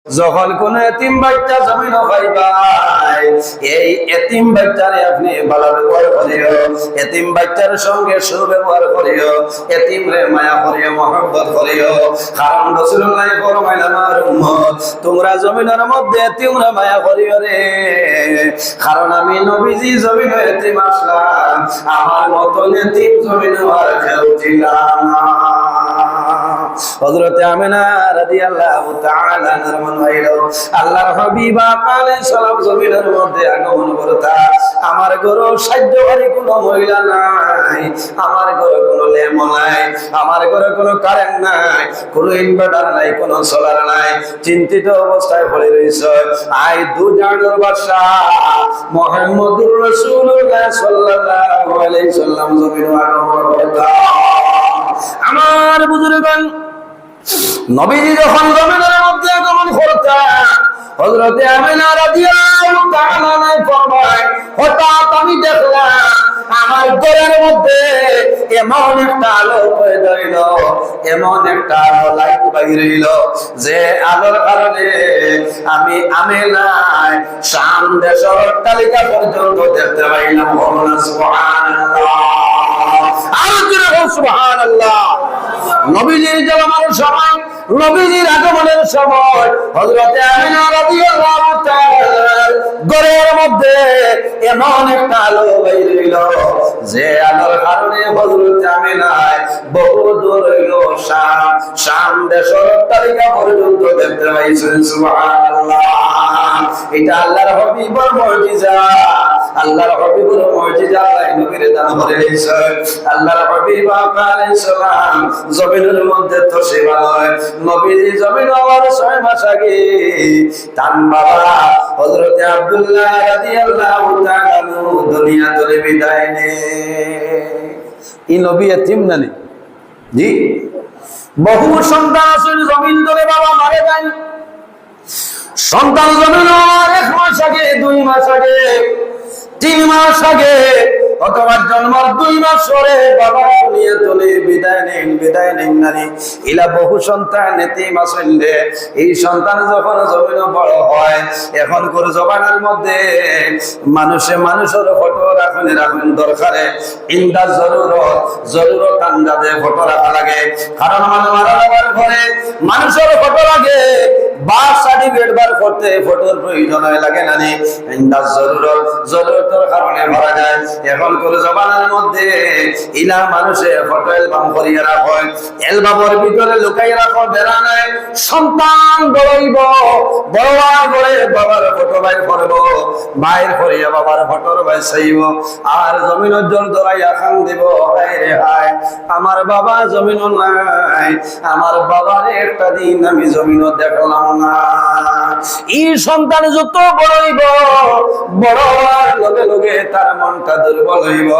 যখন কোন এতিম বাচ্চা জমিন খাইবাই, এই এতিম বাচ্চারে আপনি ভালো ব্যবহার করিও, এতিম বাচ্চার সঙ্গে সুব্যবহার করিও, এতিম রে মায়া করিও, মহব্বত করিও। কারণ রাসূলুল্লাহ ফরমাইলেন, আমার উম্মত তোমরা জমিনের মধ্যে এতিমরা মায়া করিও রে, কারণ আমি নবীজি জমিনে এতিম আসলাম, আমার মতন এতিম জমিনে আর কেউ ছিল না। হযরত আমিনা রাদিয়াল্লাহু তাআলা আনহার মনে হইল আল্লাহর হাবিব আলাইহিস সালাম জমিনের মধ্যে আগমন করতা, আমার ঘরে সাহায্যকারী কোনো মহিলা নাই, আমার ঘরে কোনো ল্যাম্প নাই, আমার ঘরে কোনো কারেন্ট নাই, কোনো ইনভার্টার নাই, কোনো সোলার নাই। চিন্তিত অবস্থায় পড়ে রইছে। আই দুজানের বাদশাহ মুহাম্মদুর রাসূলুল্লাহ সাল্লাল্লাহু আলাইহি সাল্লাম জমিনে আগমন করতা। আমার বুজুর্গগণ, নবীজি যখন জমিনের মধ্যে আগমন করতেন, হযরত আমিনা রাদিয়াল্লাহু তাআলা আনহা ফরমায়, হঠাৎ আমি দেখলাম আমার ঘরের মধ্যে এমন একটা আলো পয়দা হইল, এমন একটা আলো লাইট বাইর হইল, যে আলোর কারণে আমি আমিনার শাম দেশের অট্টালিকা পর্যন্ত দেখতে পাইলাম। সুবহানাল্লাহ, আর জোরে সুবহানাল্লাহ। নবীজির জন্মের সময়, নবীজির আগমনের সময় হযরত আমিনা রাদিয়াল্লাহু তাআলা ঘরের মধ্যে এমন একটা আলো বাইর হইল, যে আলোর কারণে হযরত আমিনা বহু দূর হইল শাম দেশের অট্টালিকা পর্যন্ত দেখতে পাইছেন। সুবহানাল্লাহ, এটা আল্লাহর হাবিবের মুজিজা, আল্লাহর হাবিবের মুজিজা আল্লাহ নবীর দান করে দিয়েছেন। আল্লাহর হাবিব আলাইহিস সালাম জমিনের মধ্যে তো সেবা নয়, নবীজি জমিন হওয়ার 6 মাস আগে তার বাবা হযরত আব্দুল্লাহ রাদিয়াল্লাহু তাআলা দুনিয়া থেকে বিদায় নেয়। এই নবী এতিম না, জি, বহু সন্তান আসলে জমিন ধরে বাবা মারা যায়। সন্তান জমিন হওয়ার 1 মাস আগে, 2 মাস আগে, 3 মাস আগে, অথবা জন্মের 2 মাস পরে বাবা দুনিয়া থেকে বিদায় নেন নারী। ইলা বহু সন্তান এতিম আসলে, এই সন্তান যখন জমিন বড় হয়, এখন করে জবানের মধ্যে মানুষের ফটো রাখেন দরকারে, ইন্দা জরুরত আন্দাজে ফটো রাখা লাগে। কারণ মারা যাওয়ার পরে মানুষের ফটো লাগে, বার্থ সার্টিফিকেট বার করতে ফটোর প্রয়োজন লাগে না, ইন্দা জরুরতের কারণে ভরা যায়। এখন করে জবানের মধ্যে ইলা মানুষে ফটো অ্যালবাম করিয়ে রাখে, অ্যালবামের ভিতরে লুকাইয়ে রাখো, বেড়া নাই। সন্তান বড়ইব, বড়বার করে বাবার ফটো বাইর করব, বাইর করিয়া বাবার ফটোর বাইর চাইব, আর জমিনের জল ধরাইয়া খান দিব, হায় রে হায় আমার বাবা জমিন নাই, আমার বাবার একটা দিন আমি জমিন দেখলাম না। এই সন্তান যত বড়ইব, বড় হওয়ার লগে লগে তার মনটা দুর্বল হইব।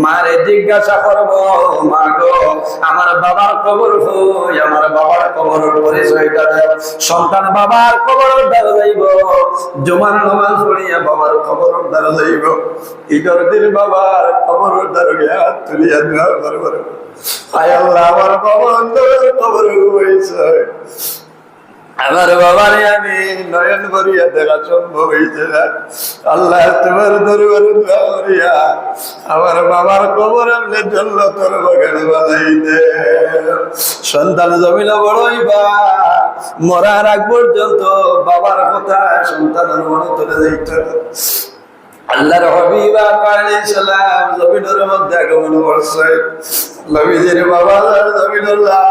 মারে জিজ্ঞাসা করব, মা গো আমার বাবার কবর কই, আমার বাবার কবর পরিচয়টা দাও। সন্তান বাবার কবর দ্বারা যাইব, জুমার নামাজ পড়িয়া বাবার কবর দ্বারা যাইব, ঈদের দিন বাবার কবর দ্বারা গিয়া তুলিয়া দোয়া করব, হায় আল্লাহ আমার বাবার কবর হইছে, আমার বাবারে আমি নয়ন ভরিয়া দেখা সম্ভব হইছে না। আল্লাহ তোমার দরবারে দোয়া করিয়া আমার বাবার কবর আপনি জান্নাতের বাগানে বানাই দে। সন্তান জমিন বড়ইবা, মরার আগ পর্যন্ত বাবার কথা সন্তানের মনে তুলে যাইত। আল্লাহর হাবিব আলাইহিস সালাম জমিনের মধ্যে আগমন করছে, নবীজির বাবা জমিনুল্লাহ,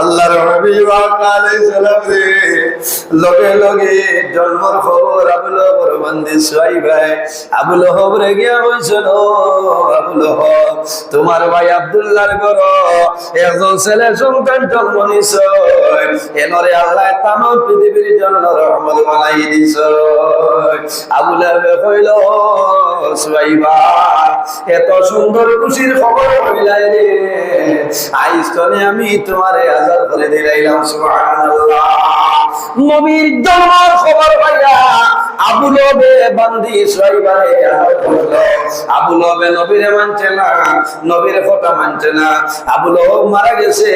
আল্লাহর হাবিব আলাইহিস সালাম রে লগে লগে জন্মের খবর আবুল হবর বন্দি সুহাইব ভাই আবুল হব রে গিয়া হইছিল, আবুল হব তোমার ভাই আব্দুল্লাহর ঘর একজন ছেলে সন্তান জন্ম নিছে, এনরে আল্লাহ তাম পৃথিবীর জন্য রহমত বানাই দিছ। আবুল হব কইল, সুহাইবা এত সুন্দর খুশির খবর হইলাই রে, আইস্তনে আমি তোমারে আজাদ করে দিলাম। সুবহানাল্লাহ, নবীর জন্মের খবর পাইয়া আবু লবে বান্দি সুয়াইবারে আবু লবে নবীরে মানছে না, নবীর কথা মানছে না। আবু লব মারা গেছে,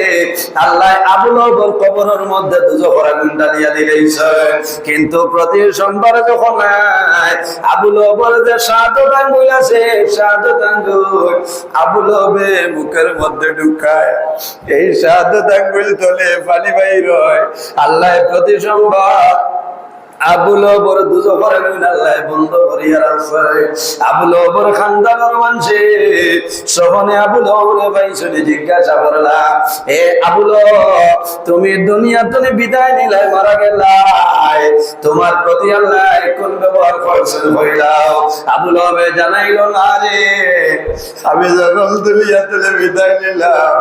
আল্লাহ আবু লবর কবরের মধ্যে দুজখের আগুন জ্বালিয়ে দিয়েছে। কিন্তু প্রতি সোমবার যখন আবু লবর যে শাহাদাত আঙ্গুল আছে, শাহাদাত আঙ্গুল আবু লবে মুখের মধ্যে ঢুকায়, এই শাহাদাত আঙ্গুল তলে পানি বাইর হয়। আল্লাহ প্রতি সোমবার আবু লবর দুজখের আগুন আল্লাহ বন্ধ করিয়া রাখছে। আবু লবর খানদানের মানছে সহনে আবু লবরে পাইছনি জিজ্ঞাসা করলা, এ আবু লব তুমি দুনিয়া তুমি বিদায় নিলাই, মারা গেলাই, তোমার প্রতি আল্লাহ কোন ব্যবহার করছেন হইলাও? আবু লবে জানাইলো, না রে, আমি যখন দুনিয়া তুমি বিদায় নিলাম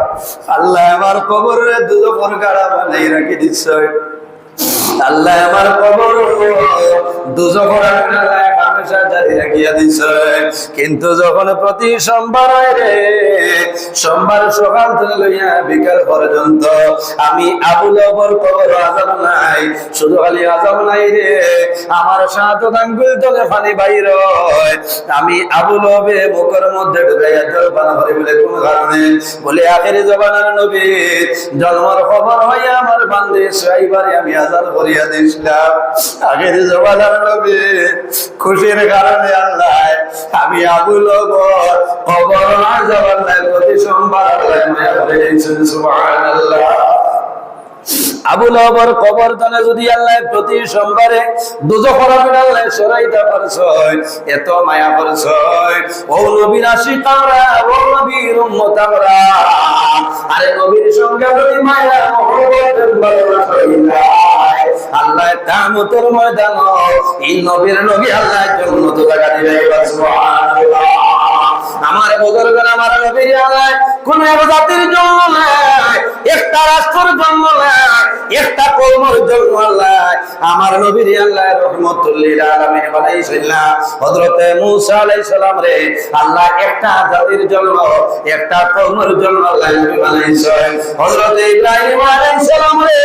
আল্লাহ আমার কবরে দুজখের গাড়া বানাই রাখি দিচ্ছে। আল্লাহ আমার কবর দুজখের আগুন আল্লাহ হামেশা জারি রাখিয়া দিছে। কিন্তু যখন প্রতি সোমবার হয় রে, সোমবার সকাল থেকে লইয়া বিকাল পর্যন্ত আমি আবু লবর কবর আযাব নাই, শুধু খালি আযাব নাই রে, আমার শাহাদাত আঙ্গুল তলে পানি বাইর হয়। আমি আবু লবে মুখের মধ্যে ঢুকাইয়া জল পান করে বলে কোন কারণে? বলে আখেরি জমানার নবী জন্মের খবর হইয়া আমার বান্দে সুয়াইবারে আমি আযাব করিয়া দিছিলাম। আগের জমানার নবী খুশির কারণে আল্লাহ আমি আবু লবর কবর আযাব নাই প্রতি সোমবার আল্লাহ মায়া করে দিয়েছেন। সুবহানাল্লাহ। আবু লবর কবর তলে যদি আল্লাহ প্রতি সোমবারে দুজখের আগুন আল্লাহ সরাইতে পারছে, এত মায়া করছে, ও নবীর আশিক আমরা, ও নবীর উম্মত আমরা, আরে নবীর সঙ্গে যদি মায়া মহব্বতের ভালোবাসা হইলা আল্লাহ কিয়ামতের ময়দান এই নবীর নবী আল্লাহ জান্নাত জায়গা দিবে। সুবহানাল্লাহ। আমার বুজুর্গরা আমার নবীর আল্লাহ কোন এক জাতির জন্য নয়, একটা রাষ্ট্রের জন্য নয়, একটা কওমের জন্য আল্লাহ আমার নবীর আল্লাহ রহমতুল লিল আলামিন বানাইছিলেন। হযরত মূসা আলাইহিস সালাম রে আল্লাহ একটা জাতির জন্য, একটা কওমের জন্য আল্লাহ নবী বানাইছেন। হযরত ইব্রাহিম আলাইহিস সালাম রে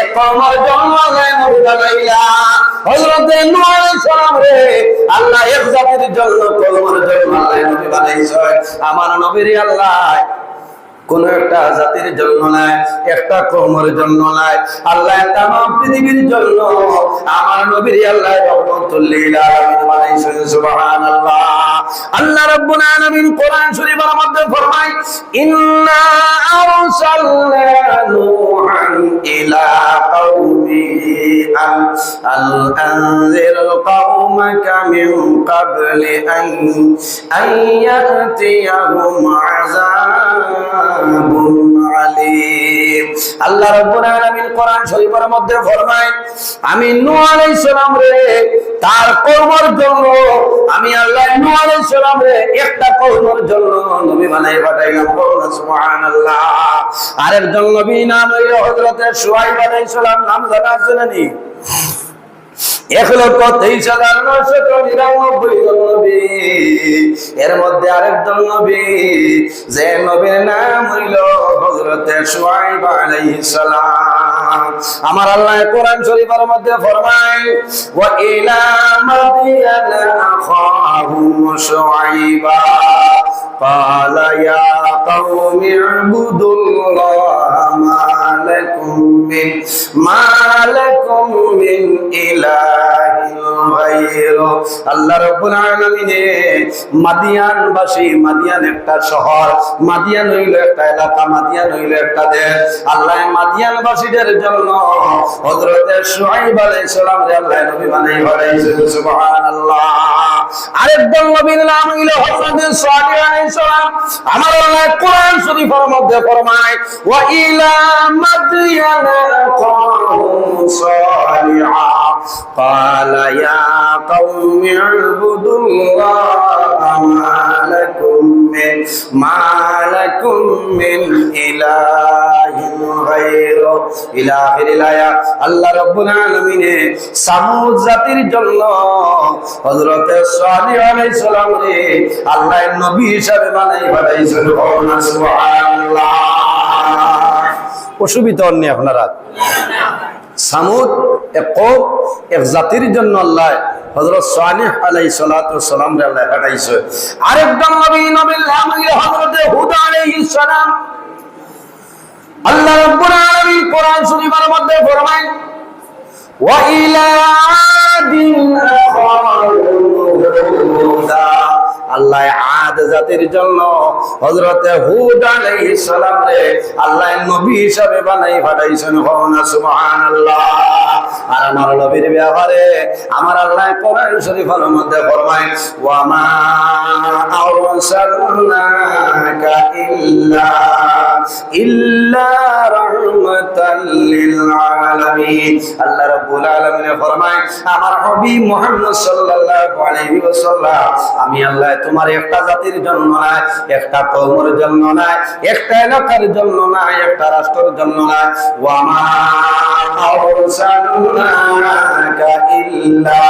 এক কওমের জন্য আল্লাহ নবী বানাইলেন। হযরত নূহ আলাইহিস সালাম রে আল্লাহ এক জাতির জন্য, কওমের জন্য আল্লাহ নবী বানাইছেন। আমার নবীর আল্লাহ কোন একটা জাতির জন্য নাই, একটা কওমের জন্য নাই, আল্লাহ তামাম পৃথিবীর জন্য আমার নবীর আল্লাহ রহমাতুল লিল আলামিন বানাইছেন। সুবহানাল্লাহ। আল্লাহ রাব্বুল আলামিন কোরআন শরীফের মধ্যে ফরমায়, ইন্না আরসালনা নূহান ইলা কওমিহি আনজির কওমাকা মিন ক্বাবলি আন ইয়াতিয়াহুম আযাব আলিম। আল্লাহ রাব্বুল আলামিন কোরআন শরীফের মধ্যে ফরমায়, আমি নূহ আলাইহিস সালাম রে তার কওমের জন্য, আমি আল্লাহ নূহ আলাইহিস সালাম রে একটা কওমের জন্য নবী বানাই পাঠাইলাম। সুবহানাল্লাহ। আরেকজন নবী নাম হইল হযরত শুআয়ব আলাইহিস সালাম, নাম জানা আছে নানি? 1,23,999 জন নবী, এর মধ্যে আরেকজন নবী যে নবীর নাম হইল হযরত শুআয়ব আলাইহিস সালাম। আমার আল্লাহ কোরআন শরীফের মধ্যে ফরমায়, ওয়া ইলা মাদিয়ানা আখাহুম শুআয়বা ক্বালা ইয়া কওমি ইবুদুল্লাহ মা লাকুম মিন ইলাহিন গায়রু। আল্লাহ রাব্বুল আলামিন মাদিয়ানবাসী, মাদিয়ান একটা শহর, মাদিয়ান হইল একটা এলাকা, মাদিয়ান হইল একটা দেশ। আল্লাহ মাদিয়ানবাসীদের জন্য হযরত শুআয়ব আলাইহিস সালাম রে আল্লাহ নবী বানাই পাঠাইছেন। সুবহানাল্লাহ। আরেকজন নবীর নাম হইল হযরত সালেহ আলাইহিস সালাম। আমার আল্লাহ কোরআন শরীফের মধ্যে ফরমায়, ওয়া ইলা মাদিয়ানা আখাহুম সালিহা ক্বালা ইয়া কওমি ইবুদুল্লাহ মা লাকুম মিন ইলাহিন গায়রু ইলা আখিরিল আয়াত। আল্লাহ রাব্বুল আলামিন সামুদ জাতির জন্য হযরত সালেহ আলাইহিস সালাম রে আল্লাহ নবী হিসাবে বানাই পাঠাইছেন। সুবহানাল্লাহ। অসুবিধা নেই আপনারা। সামুদ এক কওম, এক জাতির জন্য আল্লাহ হযরত সালেহ আলাইহিস সালাতু ওয়াস সালাম রে আল্লাহ পাঠাইছে। আরেকজন নবী নবীর নাম হলো হযরত হুদ আলাইহিস সালাম। আল্লাহ রাব্বুল আলামিন কোরআন শরীফের মধ্যে ফরমায় ওয়া ইলা আদিন আখাহুম হুদা, আল্লাহ আদ জাতির জন্য হযরত হুদ আলাইহিস সালাম রে আল্লাহ নবী হিসাবে বানাই পাঠাইছেন। সুবহানাল্লাহ। আর আমার নবীর ব্যাপারে আমার আল্লাহ কোরআন শরীফের মধ্যে ফরমায় ওয়া মা আরসালনাকা ইল্লা রাহমাতাল লিল আলামিন। আল্লাহ রাব্বুল আলামিন ফরমায় আমার হাবিব মুহাম্মদ সাল্লাল্লাহু আলাইহি ওয়াসাল্লাম আমি আল্লাহ তোমার একটা জাতির জন্য না, একটা কওমের জন্য না, একটা এলাকার জন্য না, একটা রাষ্ট্রের জন্য না। ওয়া মা আরসালনাকা ইল্লা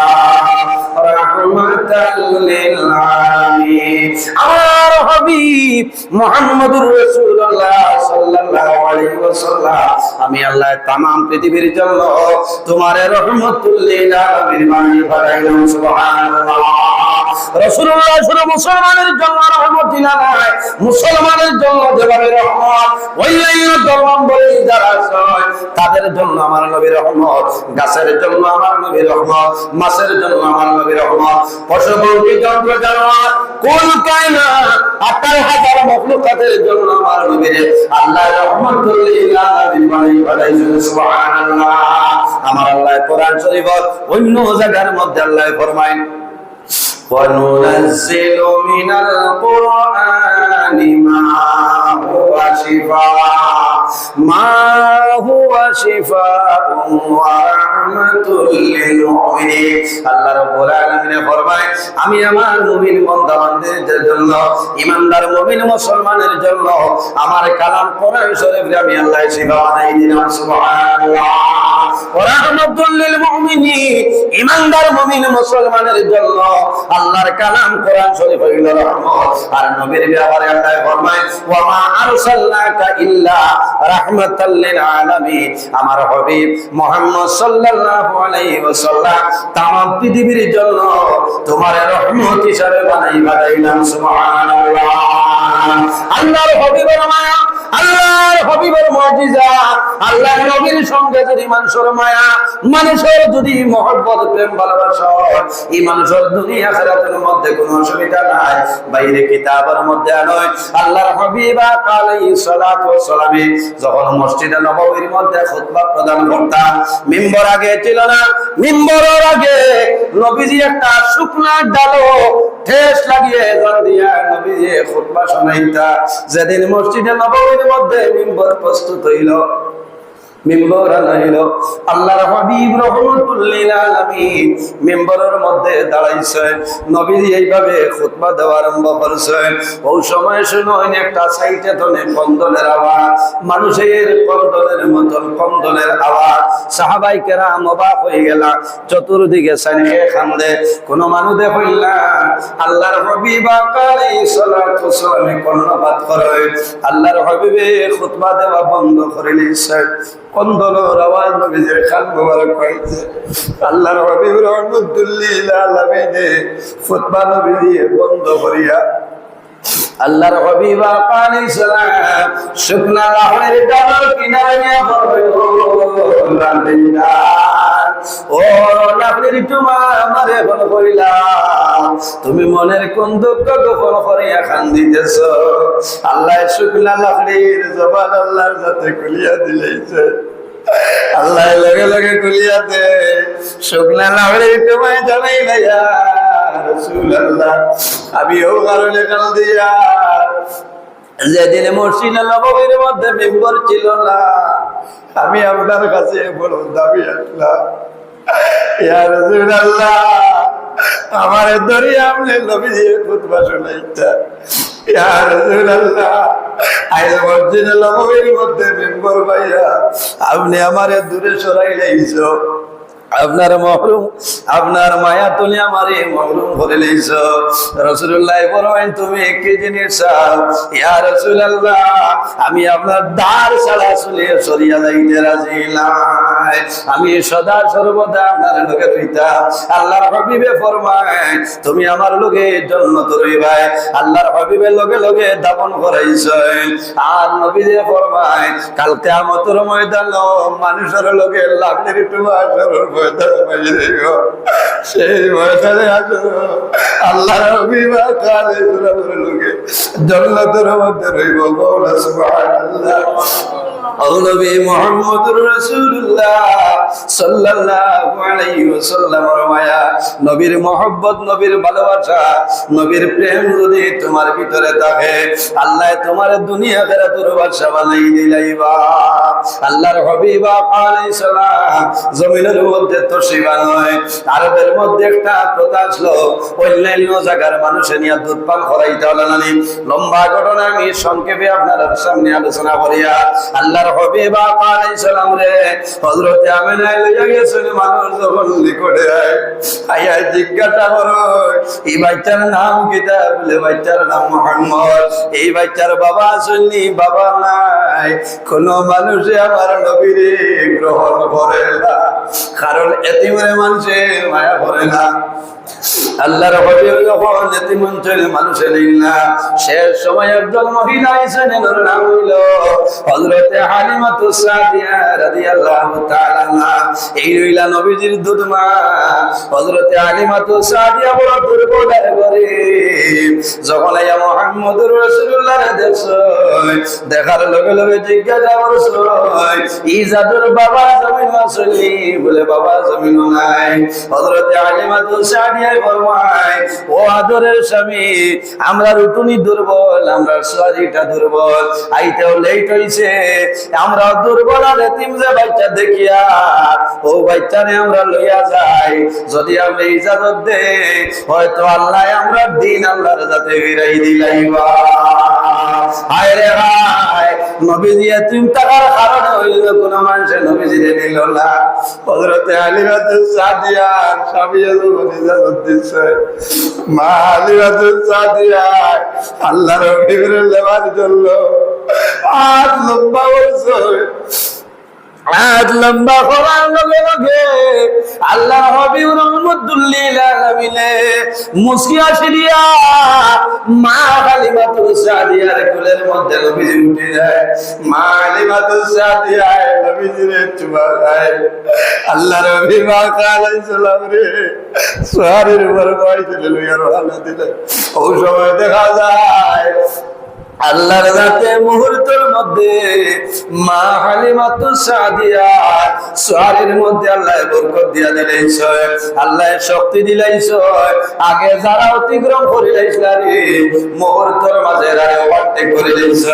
রাহমাতাল লিল আলামিন। আমার হাবিব মুহাম্মদুর রাসূলুল্লাহ সাল্লাল্লাহু আলাইহি ওয়াসাল্লাম আমি আল্লাহ तमाम পৃথিবীর জন্য তোমার রহমতুল লিল আলামিন বানিয়ে পাঠাইলাম। সুবহানাল্লাহ। রাসূলুল্লাহ শুধু মুসলমানের জন্য রহমত দিলেন না, মুসলমানের জন্য যেভাবে রহমত অন্যান্য ধর্মাবলম্বী যারা আছে তাদের জন্য আমার নবী রহমত, গাছের জন্য আমার নবী রহমত, মাছের জন্য আমার নবী রহমত, পশু পক্ষী জন্তু জানোয়ার কুল কায়নাত 18,000 মাখলুকাতের জন্য আমার নবী আল্লাহ রহমতুল লিল আলামিন বানিয়ে পাঠাইছেন। সুবহানাল্লাহ। আমার আল্লাহ কোরআন শরীফের অন্য জায়গার মধ্যে আল্লাহ ফরমায় وَنُنَزِّلُ مِنَ الْقُرْآنِ مَا هُوَ شِفَاءٌ وَرَحْمَةٌ لِلْمُؤْمِنِينَ। আল্লাহ রাব্বুল আলামিন ফরমায় আমি আমার মুমিন বান্দাদের জন্য, ঈমানদার মুমিন মুসলমানের জন্য আমার কালাম কোরআন শরীফ আমি আল্লাহ শিফা বানাই দিলাম। সুবহানাল্লাহ। ওয়া রাহমাতুল লিল মুমিনিন, ঈমানদার মুমিন মুসলমানের জন্য আল্লাহর কালাম কোরআন শরীফ হইল রহমত। আর নবীর ব্যাপারে আল্লাহ ফরমায় ওয়া মা আরসালনাকা ইল্লা রাহমাতাল লিল আলামিন। আমার হাবিব মুহাম্মদ সাল্লাল্লাহু আলাইহি ওয়াসাল্লাম तमाम পৃথিবীর জন্য তোমার রহমত হিসাবে বানাই পাঠাইলাম। সুবহানাল্লাহ। আল্লাহর হাবিবের মায়া, আল্লাহর হাবিবের মুজিজা, আল্লাহর নবীর সঙ্গে যদি মানুষের মায়া, মানুষের যদি মহব্বত প্রেম ভালোবাসা, এই মানুষের দুনিয়া আখিরাতের মধ্যে কোনো অসুবিধা নাই, বাইরে কিতাবের মধ্যে নয়। আল্লাহর হাবিব আলাইহিস সালাতু ওয়াস সালাম যখন মসজিদে নববীর মধ্যে খুতবা প্রদান করতেন, মিম্বর আগে ছিল না, মিম্বরের আগে নবীজি একটা শুকনা ডালো ঠেস লাগিয়ে জান দিয়া নবীজি খুতবা শোনাইতা। যেদিন মসজিদে নববীর মধ্যে মিম্বর প্রস্তুত হইল, মিম্বর আনাইল, আল্লাহর হাবিব রহমাতুল লিল আলামিন মিম্বরের মধ্যে দাঁড়াইছেন, নবীজি এইভাবে খুতবা দেওয়া আরম্ভ করেছেন। ওই সময় শুনুন একটা সাইটে তনে কন্দনের আওয়াজ, মানুষের কন্দনের মতন কন্দনের আওয়াজ। সাহাবায়ে কেরাম অবাক হয়ে গেল, চতুর্দিকে সাইনে কান্দে, কোন মানুষ দেখল না। আল্লাহর হাবিব আলাইহিস সালাতু ওয়াস সালাম কর্ণপাত করে আল্লাহর হাবিবে খুতবা দেওয়া বন্ধ করে নিয়েছেন। কন্দনের আওয়াজ নবীজির কান মোবারক হয়েছে। আল্লাহর হাবিব রহমাতুল লিল আলামিন খুতবা নবীজি বন্ধ করিয়া আল্লাহর হাবিব আলাইহিস সালাম শুকনা লাহড়ের ডালের কিনারে নিয়ে বললেন ও লাহড়ের টুমা আমারে বল কইলা, তুমি মনের কোন দুঃখ গোপন করিয়া কান্দিতেছ। আল্লাহ শুকনা লাহড়ের জবান আল্লাহর সাথে খুলিয়া দিলেছে। আল্লাহ লগে লগে খুলিয়া দে শুকনা লাহড়ের টুমায় জানাই না ইয়া রাসূলুল্লাহ আমি ও কারণে কান্দিয়া যেদিন মসজিদে নববীর মধ্যে মিম্বর ছিল না, আমি আপনার কাছে বড় দাবি রাখলাম ইয়া রাসূলুল্লাহ আমার দরিয়া আপনি নবীজির খুতবা শোনাইতা। ইয়া রাসূলুল্লাহ আইজ মসজিদে নববীর মধ্যে মিম্বর পাইয়া আপনি আমারে দূরে সরাই লাইছো। আপনার মহরুম, আপনার মায়া তুলে আমারে মহরুম করে লইছ। রাসূলুল্লাহ ফরমাইন তুমি কি জিনিস চাও? ইয়া রাসূলুল্লাহ আমি আপনার দ্বার ছাড়া চলে সরিয়া যাইতে রাজি নাই, আমি সদা সর্বদা আপনার লগে রইতাম। আল্লাহর হাবিবে ফরমায় তুমি আমার লগে জান্নাত রইবাই। আল্লাহর হাবিবের লগে লগে দাফন করাইছ। আর নবীজি ফরমায় কাল কিয়ামতের ময়দানে মানুষের লগে লাখের টুকরা সেই ময়দানে আল্লাহর হাবিবা কালে লোকে জান্নাতের মধ্যে রইব। সুবহানাল্লাহ। নবী মুহাম্মদুর রাসূলুল্লাহ সাল্লাল্লাহু আলাইহি ওয়াসাল্লামের মায়া, নবীর মহব্বত, নবীর ভালোবাসা, নবীর প্রেম যদি তোমার ভিতরে থাকে আল্লাহ তোমার দুনিয়া আখিরাতের বাদশা বানাই দিলাইবা। আল্লাহর হাবিবা আলাইহিস সালাম জমিনের মধ্যে তো শিবা নয়, আরবের মধ্যে একটা প্রথা ছিল অন্যান্য জায়গার মানুষে নিয়ে দুধ পান করাইতে হলো না। লম্বা ঘটনা আমি সংক্ষেপে আপনার সামনে আলোচনা করিয়া আল্লাহর হাবিবা আলাইহিস সালাম রে হযরত আমিনা লইয়া গেছেন। মানুষ যখন নিকটে আইয়া জিজ্ঞাসা করো এই বাচ্চার নাম কিতা? বলে বাচ্চার নাম মুহাম্মদ। এই বাচ্চার বাবা আসেননি? বাবা নাই। কোন মানুষে আমার নবীরে গ্রহণ করে না, কারণ এতিমের মানুষে মায়া করে না। আল্লাহর হাবিব যখন এতিম অঞ্চলে মানুষে নেই না, শেষ সময় একজন মহিলা আইছেন, এর নাম হইল হযরত হালিমাতুস সাদিয়া রাদিয়াল্লাহু তাআলা আনহা। এই রইলা নবীজির দুধ মা। হযরত হালিমাতুস সাদিয়া বড় দুর্বল গরীব। যখন আয়া মুহাম্মদুর রাসূলুল্লাহ দেখার লগে লগে জিজ্ঞাসা করছে এই জাদুর বাবা জমিন আসলি? বলে বাবা জমিন নাই। হযরত হালিমাতুস সাদিয়া ফরমায় ও আদরের স্বামী আমরা রুটুনি দুর্বল, আমরা শরীরটা দুর্বল, আইতেও লেট হইছে, আমরা দুর্বল আর এতিম যে বাচ্চা দেখিয়া ও বাচ্চারে আমরা লইয়া যাই, যদি আমরা ইজাজত দে হয়তো আল্লাহ আমরা দিন আল্লাহর যাতে ফিরাই দিলাইবা। হায় রে হায়, নবীজি এতিম থাকার কারণে হইল কোন মানুষে নবীজিরে নিল না। হযরত হালিমাতুস সাদিয়া স্বামীয়ে যখন ইজাজত দিচ্ছে, মা হালিমাতুস সাদিয়া আল্লাহর হাবিবের লেবার জন্য আজ লম্বা বলছে। আজ লম্বা করার লগে লগে আল্লাহর হাবিব রহমাতুল লিল আলামিনে মুস্কি আসিয়া মা হালিমাতুস সাদিয়ার কোলের মধ্যে নবীজি উঠে যায়। মা হালিমাতুস সাদিয়া নবীজির চুমায় আল্লাহর হাবিব আলাইহিস সালাম রে সোহারের উপর বসে লইয়া রওনা দিলেন। ওই সময় দেখা যায় আল্লাহর রাতে মুহূর্তের মধ্যে মা হালিমাতুস সাদিয়া সোহারের মধ্যে আল্লাহ বরকত দিয়া দিলাইছ, আল্লাহ শক্তি দিলাইছ। আগে যারা অতিক্রম করে যাইছারে মুহূর্তের মাঝে রায় ওভারটেক করে দিয়েছ,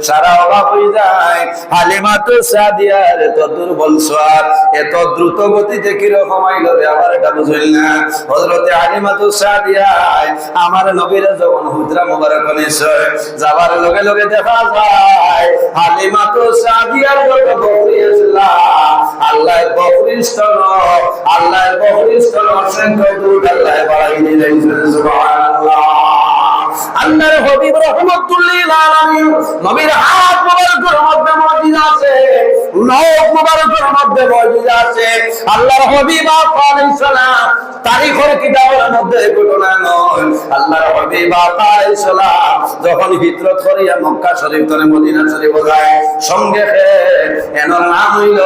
সারা অবাক হয়ে যায়। হালিমাতুস সাদিয়ার এত দুর্বল সোহার এত দ্রুত গতিতে কিরকম আইল রে আমার এটা বুঝল না। হযরত হালিমাতুস সাদিয়া আমার নবীর যখন হুজরা মুবারক নিছে যাবার লগে লগে দেখা যায় হালিমাতুস সাদিয়ার যত বকরি আসলা আল্লাহর বকরির স্তন, আল্লাহর বকরির স্তন অসংখ্য দুধ আল্লাহ বাড়াই দিলেন। সুবহানাল্লাহ। আল্লাহর হাবিব রাহমাতুল লিল আলামিন নবীর হাত মুবারকের মধ্যে মুজিজা আছে, নখ মুবারকের মধ্যে মুজিজা আছে। আল্লাহর হাবিব আলাইহিস সালাম তারিখের কিতাবের মধ্যে ঘটনা নয়। আল্লাহর হাবিব আলাইহিস সালাম যখন হিজরত করিয়া মক্কা শরীফ থেকে মদিনা শরীফ যায়, সঙ্গে এনার নাম হইল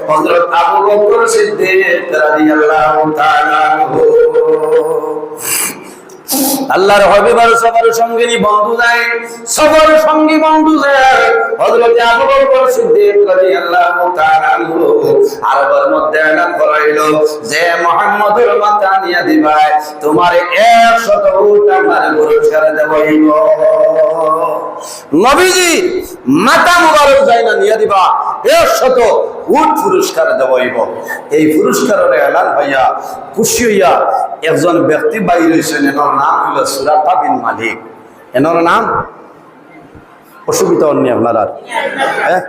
হযরত আবু বকর সিদ্দিক রাদিয়াল্লাহু তাআলা আনহু। আল্লাহর হাবিবের সবার সঙ্গী বন্ধু যায়, সবার সঙ্গী বন্ধু যায়। হযরত আবু বকর সিদ্দিক রাদিয়াল্লাহু তাআলা আনহু আরবের মধ্যে এলান করাইল যে মুহাম্মদের মাথা নিয়ে দিবাই তোমার 100 উট আমার পুরস্কার দেবইব। নবীজি মাথা মুবারক যায় না নিয়ে দিবা 100 উট পুরস্কার দেবইব। এই পুরস্কারের এলান হইয়া খুশি হইয়া একজন ব্যক্তি বাইরে হইছেন, এনার নাম হইল সুরাকা বিন মালিক। এনার নাম অসুবিধা হননি আপনারা? হ্যাঁ,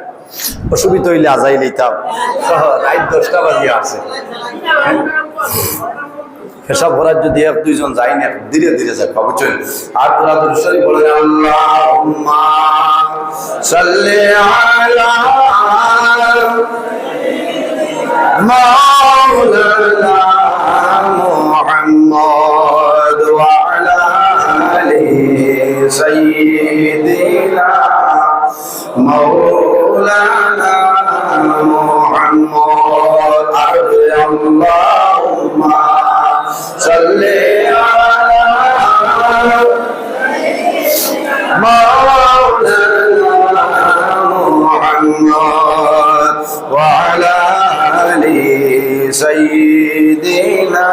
অসুবিধা হইলে আজাই লইতাম। রাত 10টা বাজিয়ে আছে। পেশাব ভরার যদি এক দুইজন যাই না ধীরে ধীরে যাক বুঝছেন আর তোরা দুরূদ শরীফ বলেন আল্লাহুম্মা সাল্লি আলা মাওলানা মুহাম্মদ ওয়া আলা আলি সাইয়্যিদিনা মাওলানা মুহাম্মদ আল্লাহুম্মা সাল্লি আলা মাওলানা মুহাম্মদ ওয়া আলা আলি সাইয়্যিদিনা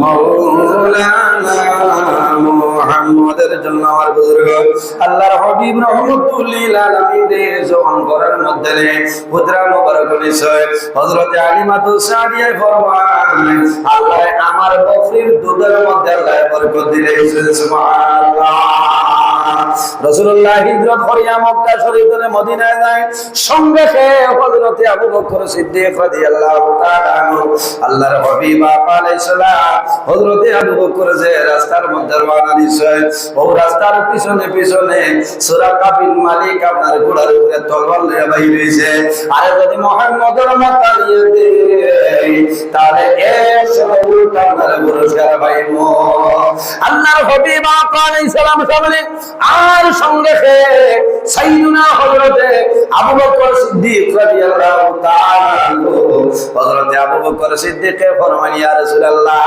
মাওলানা মুহাম্মদের জন্য আমার বুজুর্গ আল্লাহর হাবিব রাহমাতুল লিল আলামিন জবান করার মধ্যে পুত্র মুবারক নিশ্চয় হযরত আলিমাতুস সাদিয়া ফরমান আল্লাহ আমার বকরির দুধের মধ্যে আল্লাহ বরকত দিয়েছেন সুবহানাল্লাহ রাসূলুল্লাহ হিজরত করিয়া মক্কা শরীফ থেকে মদিনায় যায় সঙ্গে হযরত আবু বকর সিদ্দিক রাদিয়াল্লাহু তাআলা আনহু আল্লাহর হাবিব আলাইহিস সালাম হযরত আবু বকর যে রাস্তার মধ্যে রওনা দিয়েছে ও রাস্তার পিছনে পিছনে সুরাকা বিন মালিক আপনার ঘোড়ার উপরে তরবার নিয়ে বাইরে হইছে আর যদি মুহাম্মদের মাথা দিয়ে দেয় তাহলে 100 উট আপনার পুরস্কার পাইবো আল্লাহর হাবিব আলাইহিস সালাম সামনে আর সঙ্গে সাইয়্যিদুনা হযরত আবু বকর সিদ্দিক রাদিয়াল্লাহু তাআলা আনহু হযরত আবু বকর সিদ্দিক ফরমান ইয়া রাসূলুল্লাহ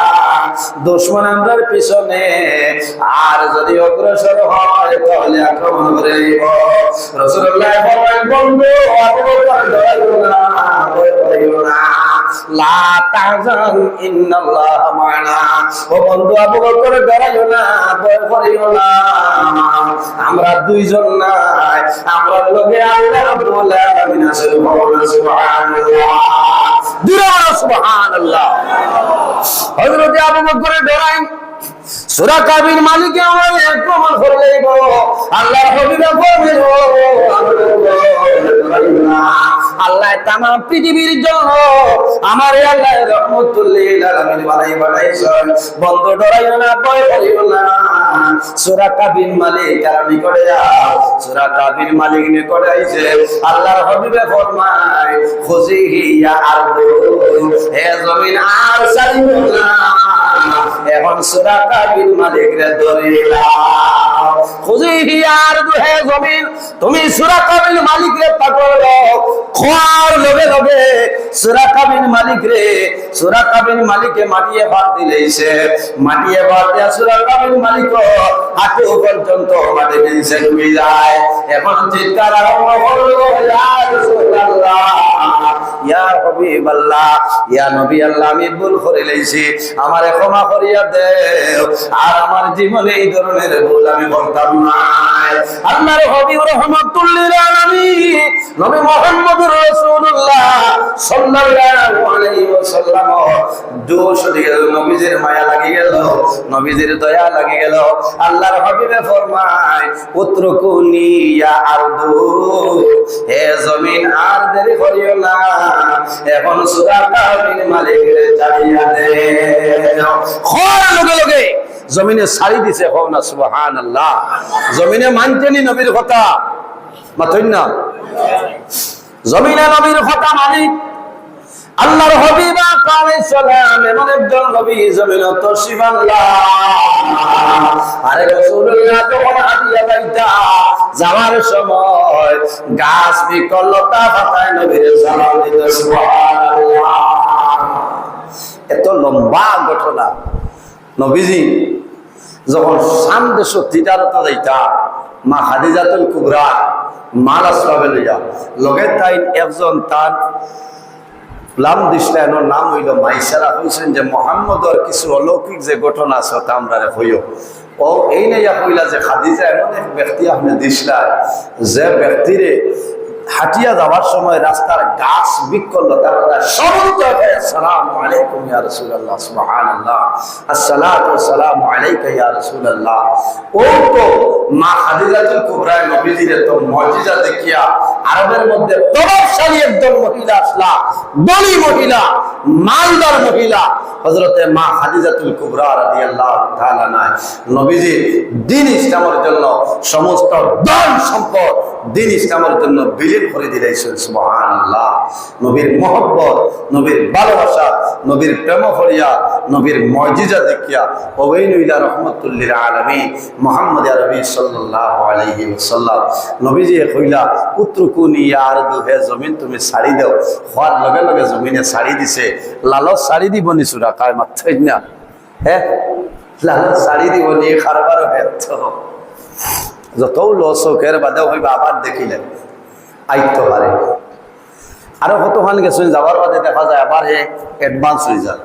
দুশমন আমরার পিছনে আর যদি অগ্রসর হয় তাহলে আক্রমণ করে দিব রাসূলুল্লাহ ফরমান বন্ধু আবু বকর ডরাইও না ভয় করিও না লা তাহজান ইন্নাল্লাহ মা'ানা ও বন্ধু আবু বকর ডরাইও না ভয় করিও না আমরা দুইজন নাই আমরা লগে আল্লাহ রাব্বুল আলামিন আছে সুবহানাল্লাহ দিরা সুবহানাল্লাহ হযরত আবু বকর ডরাই সুরাকা বিন মালিক আমার আক্রমণ করলে আল্লাহর হাবিব বলেন আল্লাহ তাম পৃথিবীর জন্য আমার আল্লাহ রহমতুল লিল আলামিন বানাইছেন বন্ধ ডরাইও না ভয় করিও না সুরাকা বিন মালিক আর নিকটে যাও সুরাকা বিন মালিক নিকটে আইছে আল্লাহর হাবিব ফরমায় খুজিহি ইয়া আরদু হে জমিন আর ছাড়িও না এখন সুরাকা বিন মালিক রে ধরিলা খুজিহি ইয়া আরদু হে জমিন তুমি সুরাকা বিন মালিক রে পাকড়ো খোয়ার লগে লগে সুরাকা বিন মালিকে মাটিয়ে ভাত দিলেইছে মাটিয়ে ভাত দিয়া সুরাকা বিন মালিক হাঁটু পর্যন্ত মাটি নিচে ডুবে যায় এখন চিৎকার আরম্ভ করলো ইয়া রাসূলুল্লাহ ইয়া হাবিবাল্লাহ ইয়া নবী আল্লাহ আমি ভুল করে লইছি আমারে ক্ষমা করিয়া দেও আর আমার জীবনে এই ধরনের ভুল আমি করতাম না আল্লাহর হাবিব রাহমাতুল লিল আলামিন নবী মুহাম্মদুর রাসূলুল্লাহ সাল্লাল্লাহু আলাইহি ওয়াসাল্লাম জোশ দিয়ে নবীজির মায়া লাগি গেল নবীজির দয়া লাগি গেল আল্লাহর হাবিবে ফরমায় উতরকুনি ইয়া আরদু হে জমিন আর দেরি করিও না এখন সুরাকা বিন মালিকের ছাড়িয়া দে খোর লগে লগে জমিনে ছাড়ি দিছে হও না সুবহানাল্লাহ জমিনে মানতেনি নবীর কথা মাথইন না জমিনে নবীর কথা মানি আল্লাহর হাবিব আলাইহিস সালাম এমন একজন নবী জমিনে তশরিফ আনলাহ আরে রাসূলুল্লাহ যখন হাদিয়া বাইতা যাওয়ার সময় গাছ বিকলতা পাতায় নবীর সালাম দিতে সুবহানাল্লাহ এত লম্বা ঘটনা নবীজি যখন শাম দেশ তিজারতে যাইতা মা খাদিজাতুল কুবরা মাল আসবাবে লইয়া লগে তাই একজন তার লাম দিশলানোর নাম হইল মাইসারা হইছেন যে মুহাম্মদর কিছু অলৌকিক যে ঘটনা আছে তা আমরা হইও ও এই নাইয়া কইলা যে খাদিজা এমন এক ব্যক্তি আপনি দিশলা যে ব্যক্তিরে হাঁটিয়া যাওয়ার সময় রাস্তার গাছ বিকল তারা সমস্ত আসসালামু আলাইকুম ইয়া রাসূলুল্লাহ সুবহানাল্লাহ আসসালাতু ওয়াসসালামু আলাইকা ইয়া রাসূলুল্লাহ ও তো মা খাদিজাতুল কুবরা নবীজির তো মুজিজা দেখিয়া আরবের মধ্যে প্রভাবশালী একজন মহিলা আসলা, বলি মহিলা, মালদার মহিলা, হযরতে মা খাদিজাতুল কুবরা রাদিয়াল্লাহু তাআলা আনহা। নবীজি দ্বীন ইসলামের জন্য সমস্ত ধন সম্পদ দ্বীন ইসলামের জন্য বিলীন করে দিয়েছেন। সুবহানাল্লাহ। নবীর মহব্বত, নবীর ভালোবাসা, নবীর প্রেম করিয়া, নবীর মুজিজা দেখিয়া ওয়াইনুইলা রাহমাতুল লিল আলামিন মুহাম্মদ আরবি সাল্লাল্লাহু আলাইহি ওয়াসাল্লাম নবীজি কইলা উত্রকুনি ইয়া আরদু, হে জমিন তুমি ছাড়ি দাও। হওয়ার লগে লগে জমিনে ছাড়ি দিছে। লালত ছাড়ি দিব নি সুরা কায় মাত্রই না, হ্যাঁ লালত ছাড়ি দিব নি খারবার হেত যত লসকের বাদে হইবা আবার দেখিলেন আইতো পারে। আরো কতখান গেছেন যাওয়ার বাদে দেখা যায় আবার অ্যাডভান্স হয়ে যায়।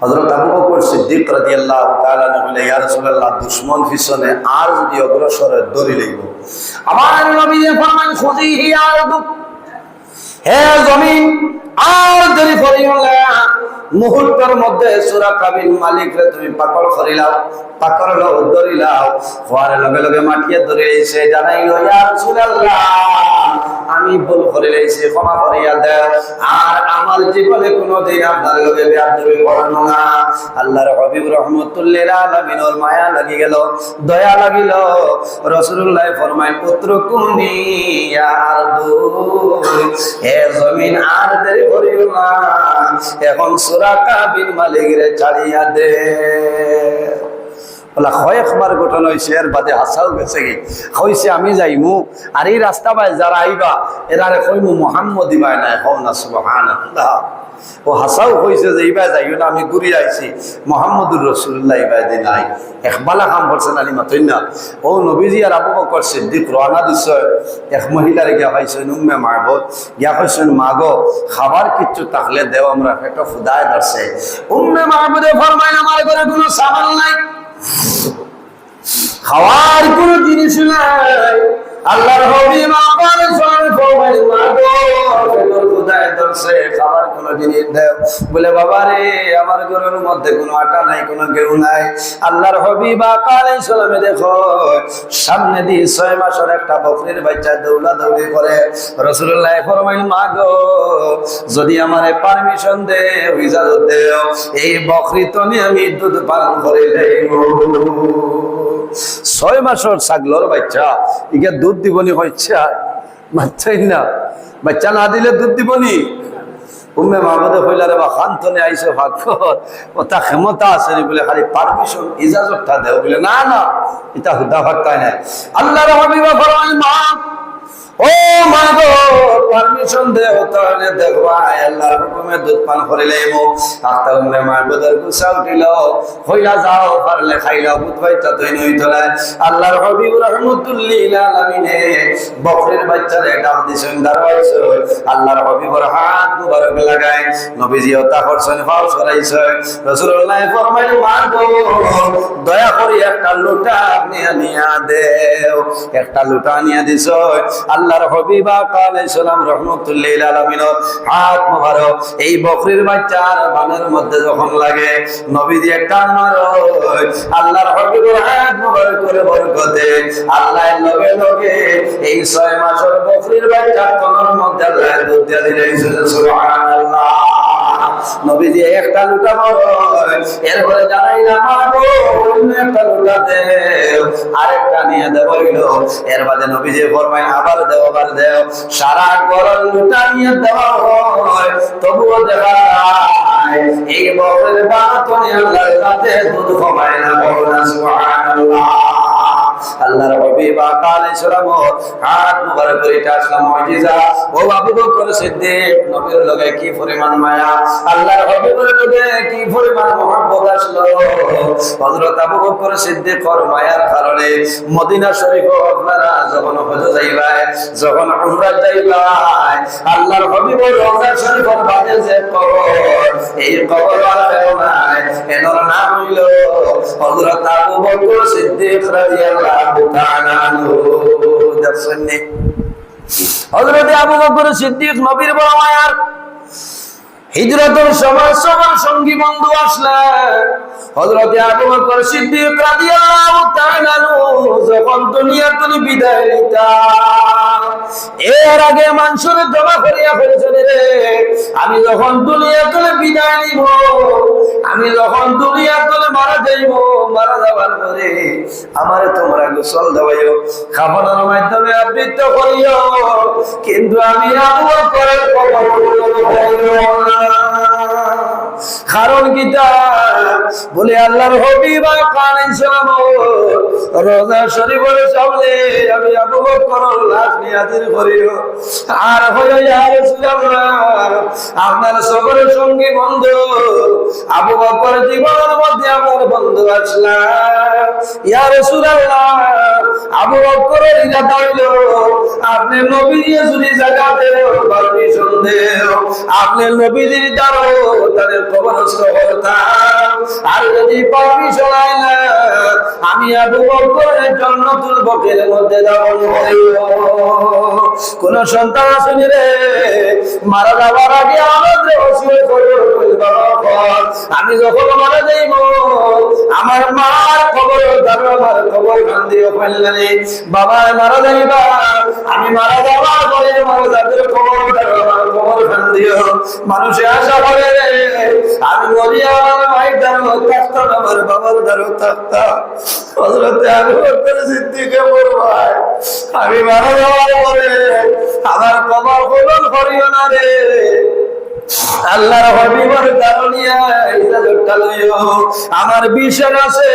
হযরত আবু বকর সিদ্দিক রাদিয়াল্লাহু তাআলা বলে, ইয়া রাসূলুল্লাহ, দুশমন পিছনে আর যদি অগ্রসর দড়ি লইব। আমার নবী ফরমান, খুযিহি ইয়া আরদু, হে জমিন আর দেরি করিও না। মুহূর্তের মধ্যে সূরা কাবিল মালিক রে তুমি পাকড় করিলাও, পাকড় লও, ধরিলাও। হওয়ার লগে লগে মাটিয়ে ধরে এসে জানাইলো, ইয়া রাসূলুল্লাহ, আমি ভুল করে লইছি, ক্ষমা করিয়া দাও। আর আমার জীবনে কোনোদিন আপনার লগে বেয়াদবি করব না। আল্লাহর হাবিব রাহমাতুল লিল আলামিন ওর মায়া লাগি গেল, দয়া লাগিল। রাসূলুল্লাহ ফরমায়, উতরকুনি ইয়া আরদু, হে জমিন আর দেরি করিও না, এখন সূরা কাবিল মালিক রে ছাড়িয়া দে। বলা কয়েকবার ঘটনা হয়েছে, এর বাদে হাসাও গেছে কি হয়েছে আমি যাইমু আর এই রাস্তা পায় যারা আইবা এরারে কইমু মুহাম্মদ ইবাই না, এখন না সুবহানাল্লাহ। ও হাসাও কইছে যে ইবাই যাইও না, আমি ঘুরে আইছি মুহাম্মদুর রাসূলুল্লাহ ইবাই দি নাই। একবালা কাম করছেন আলী মাতই না। ও নবীজি আর আবু বকর সিদ্দিক রওনা দিছে। এক মহিলারে গিয়া কইছেন, উম্মে মাহবুব, গিয়া কইছেন, মাগো খাবার কিচ্ছু থাকলে দেও, আমরা পেটে ফুদায় ধরছে। উম্মে মাহবুবে ফরমায়, আমার ঘরে কোনো সামান নাই, খাওয়ার কোন জিনিস নাই। আল্লাহর হাবিব আমার সঙ্গে ফরমায়, মাগো পেটে ফুদায় ধরছে, খাবার কোন জিনিস দাও। বলে, বাবা রে, আমার ঘরের মধ্যে কোনো আটা নাই, কোনো কেউ নাই। আল্লাহর হাবিব আলাইহিস সালামে দেখো সামনে দিয়ে 6 মাসের একটা বকরির বাচ্চা দৌড়াদৌড়ি করে। রাসূলুল্লাহ ফরমাইল, মাগো যদি আমারে পারমিশন দে, ইজাজত দেও, এই বকরি তো আমি দুধ পালন করে দেব। 6 মাসের ছাগলের বাচ্চা ইকে দুধ দিবনি হচ্ছে বাচ্চাই না, বাচ্চা না দিলে দুধ দিবনি। উম্মে মাহবুবে কইলা, রে বা খানতনে আইছো ভাগত, ওটা ক্ষমতা আছে বলে খালি পারমিশন ইজাজতটা দেও। বলে, না না, এটা হুদা ভাগতাই না। আল্লাহর হাবিব ফরমায়, মা ও মা গো পারমিশন দেও, তাহলে দেখবা আল্লাহর হুকুমে দুধ পান করে লইবো। আতা উম্মে মাহবুবের গুসা উঠিল, কইলা, যাও পারলে খাইলাও, দুধ পাইতা তুই নই তোলা। আল্লাহর হাবিব রাহমাতুল লিল আলামিনে বকরির বাচ্চারে ডাক দিছেন, দাঁড়াইছো। আল্লাহর হাবিবের হাত মুবারক লাগায় নবীজি ওতা করছেন, ফাও সরাইছে। রাসূলুল্লাহ ফরমাইল, মা গো দয়া করে একটা লোটা আপনি আনিয়া দেও। একটা লোটা আনিয়া দিছো। আল্লাহর হাবিব আলাইহিস সালাম রাহমাতুল লিল আলামিন হাত মুবারক এই বকরির বাচ্চার বানের মধ্যে যখন লাগে, নবীজি একটা মারো, আল্লাহর হাবিবের হাত মুবারক করে বরকতে আল্লাহর লগে লগে এই 6 মাসের বকরির বাচ্চা কোনের মধ্যে আল্লাহ দুধ দিয়ে দিলেন। সুবহানাল্লাহ। নবীজি একটা লুটা মারো, এরপরে জানাইলাম, মাগো অন্য একটা লুটা দেও, আরেকটা নিয়ে দেব। এর বাদে নবীজি ফরমায়, আবার দেও, আবার দেও। সারা গরম লুটা নিয়ে দেওয়া হয়, তবুও দেখা যায় এই বকরির বাতনে আল্লাহর কাছে দুধ কমায় না। সুবহানাল্লাহ। আল্লাহর হাবিব আলাইহিস সালাম হাত মুবারক করে আসলাম মুজিজা। ও আবু বকর সিদ্দিক, নবীর লগে কি পরিমাণ মায়া, আল্লাহর হাবিবের লগে কি পরিমাণ মহব্বত আসলো। হযরত আবু বকর সিদ্দিকের মায়ার কারণে মদিনা শরীফ আপনারা যখন হজ যাইবাই, যখন উমরা যাইবাই, আল্লাহর হাবিবের রওজা শরীফের বাদে যে কবর, এই কবর আর কেউ নাই, এর নাম হইল হযরত আবু বকর সিদ্দিক রাদিয়াল্লাহু তাআলা আনহু। দেখছেন হযরত আবু বকর সিদ্দিক নবীর বড় মায়ার। হিজরতের সময় সবার সঙ্গী বন্ধু আসলে হযরত আবু বকর সিদ্দিক রাদিয়াল্লাহু তাআলা যখন দুনিয়াতে বিদায় নিতা এর আগে মানুষের দোয়া করিয়া বলেছেন রে আমি যখন দুনিয়াতে বিদায় নিব আমি যখন দুনিয়াতে মারা যাইব মারা যাবার পরে আমার তোমরা গোসল দেওয়াইও খাবারের মাধ্যমে আবৃত করিও কিন্তু আমি আবু বকরের কবর কারণ কিতা বলে আল্লাহর হাবিব কালেন সালাম রোজা শরীফের সামনে আমি আবু বকরের লাশ নিয়ে হাজির করিও আর হইল ইয়া রাসূলুল্লাহ আপনার সবরের সঙ্গী বন্ধু আবু বকর জীবনের মধ্যে আমার বন্ধু আসলা ইয়া রাসূলুল্লাহ আবু বকরের ইরাদা হইল আপনি নবীর যদি জায়গাতে পারমিশন দেও আপনি নবীর দ্বারা তাদের কবরস্থ হতাম আর যদি পারমিশন হয় না আমি আবু বকরের জান্নাতুল বকের মধ্যে দাফন করিব কোন সন্তান আসেনি রে মারা যাবার আগে আমাদের ওসিয়ত করো আমি যখন মারা যাইব আমার মার খবর ধরো আমার খবর খান দিও ফেললে বাবা মারা যাইবা আমি মারা যাবার পরে মারা যাদের খবর ধরো আমার খবর খান দিও মানুষে আশা করে রে আমি মরিয়া আমার ভাই ধরো থাকতাম আমার বাবার ধরো থাকতাম হযরত আবু বকর সিদ্দিকে বলবাই আমি মারা যাওয়ার পরে আমার কবর কবুল করিও না রে আল্লাহর হাবিবের দারুনিয়া ইজাজতটা লইও আমার বিশ্বাস আছে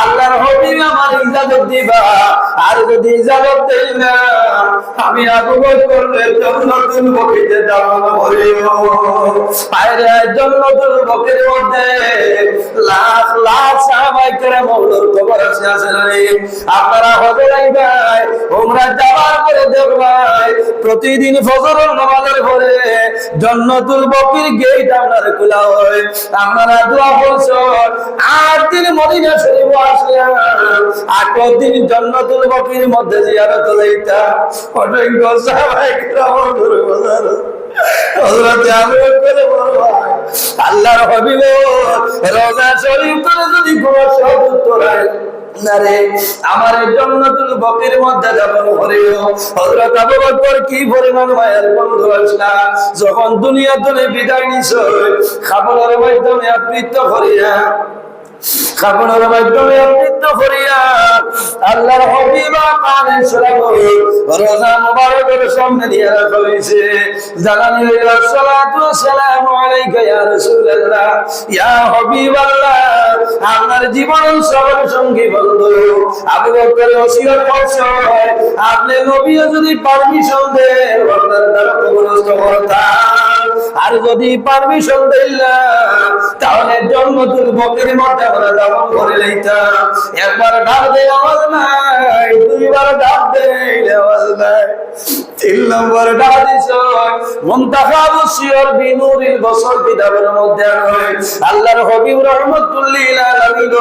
আল্লাহর হাবিব আমার ইজাজত দিবা আর যদি ইজাজত দেই না আমি আবু বকরের জান্নাতুল বকিতে দাফন করিও পায়রে জান্নাতুল বকির মধ্যে লাখ লাখ সাহাবায়ে কেরাম ওর কবর আছে না আপনারা হজে যাইবাই ওমরা যাওয়ার পরে দেখবাই প্রতিদিন ফজরের নামাজের পরে জান্নাতুল বকির গেট আপনার খোলা হয় আপনারা দোয়া করছেন 8 দিন মদিনা শরীফ আসলাম 8 দিন জান্নাতুল বকির মধ্যে জিয়ারত লইতা অনেক সাহাবায়ে কেরাম ধরে বাজার হযরত আবু বকর বলবাই আল্লাহর হাবিব রোজা শরীফ করে যদি কোনো শব্দ হয় নারে আমার জান্নাতুল বকির মধ্যে দাফন করিও হযরত আবু বকর কি পরিমাণ মায়ের বন্ধু আসলা যখন দুনিয়া থেকে বিদায় নিছো খাবারের মাধ্যমে আবৃত করিয়া খাবারের মাধ্যমে আবৃত করিয়া আল্লাহর হাবিব কালেন সালাম রোজা মুবারকের সামনে নিয়ে রাখা হয়েছে জানানি হইল সালাতু সালামু আলাইকা ইয়া রাসূলুল্লাহ ইয়া হাবিবাল্লাহ আপনার জীবন সবার সঙ্গী বন্ধু আবু বকরের ওসিয়ত করছে আপনি নবী যদি পারমিশন দেন আপনার দ্বারা কবরস্থ করতাম আর যদি পারমিশন দেন না তাহলে জান্নাতুল বকির মধ্যে আমরা দাফন করে লইতাম একবার ডাক দেই আওয়াজ নাই দুইবার ডাক দেই আওয়াজ নাই 3 নম্বর ডাক দিছ মুনতাখাবুস সিয়র বিনুরিল বসর কিতাবের মধ্যে আল্লাহর হাবিব রাহমাতুল্লিল আলামিন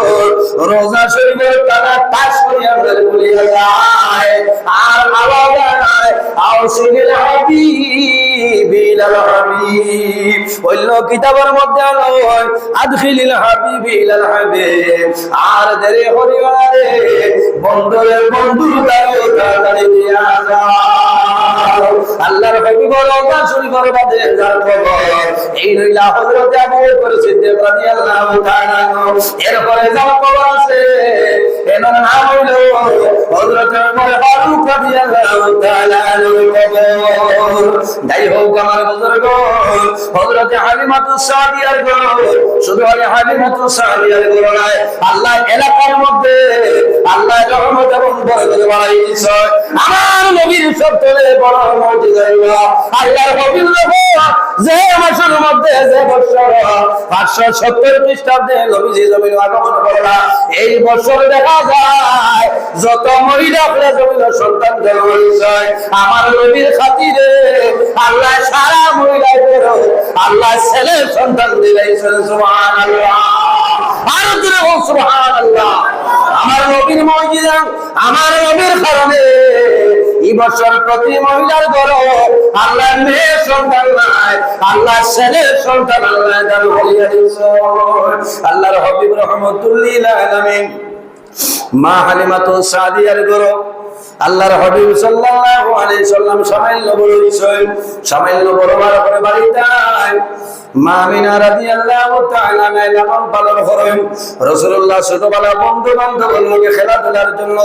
রোজা শরীফের তালা পাশ করে আমাদের বলিয়া যায় আর আওয়াজ নাই আউসিল হাবিব ইলাল হাবিব ওইল কিতাবের মধ্যে নয় আদখিলিল হাবিব ইলাল হাবিব আর দেরি হরিয়া রে বন্ধুরে বন্ধু তাড়াতাড়ি দিয়া যাও আল্লাহর হাবিব রোজা শরীফের মধ্যে যার খবর এই রইলা হযরত আবু বকর সিদ্দিক রাদিয়াল্লাহু তাআলা এরপরে যার খবর আছে এর নাম হইল হযরত ওমর ফারুক রাদিয়াল্লাহু তাআলা খবর যাই হোক আমার বুজুর্গ হযরত হালিমাতুস সাদিয়ার খবর শুধু হালিমাতুস সাদিয়ার খবর নয় আল্লাহ এলাকার মধ্যে আল্লাহ রহমত এবং বরকত বাড়াই দিয়েছে আমার নবীর সবচেয়ে বড় মুজিজা আল্লাহর হাবিব যে মাসের মধ্যে যে বছর 570 খ্রিস্টাব্দে নবীজি জমিনে আগমন করলেন এই বছর দেখা যায় যত মহিলা জমিনে সন্তান জন্ম হয়েছে আমার নবীর খাতিরে আল্লাহ সারা মহিলাদের আল্লাহ ছেলে সন্তান দিয়েছেন সুবহানাল্লাহ আর জোরে বল সুবহানাল্লাহ আমার নবীর মুজিজা আমার নবীর কারণে এই বছর প্রতি মহিলার ঘরে আল্লাহ মেয়ে সন্তান নাই, আল্লাহ ছেলে সন্তান আল্লাহ দান করিয়া দিয়েছে। আল্লাহর হাবিব রহমাতুল্লিল আলামিন মা হালিমাতু সাদিয়ার ঘরে আল্লাহর হাবিব সাল্লাল্লাহু আলাইহি সাল্লাম সামাইল বড় বিষয় সামাইল বড় করে বাড়িতে মা আমিনা রাদিয়াল্লাহু তাআলা লালন পালন করেন। রাসূলুল্লাহ ছোটবেলা বন্ধু বান্ধবের লগে খেলাধুলার জন্য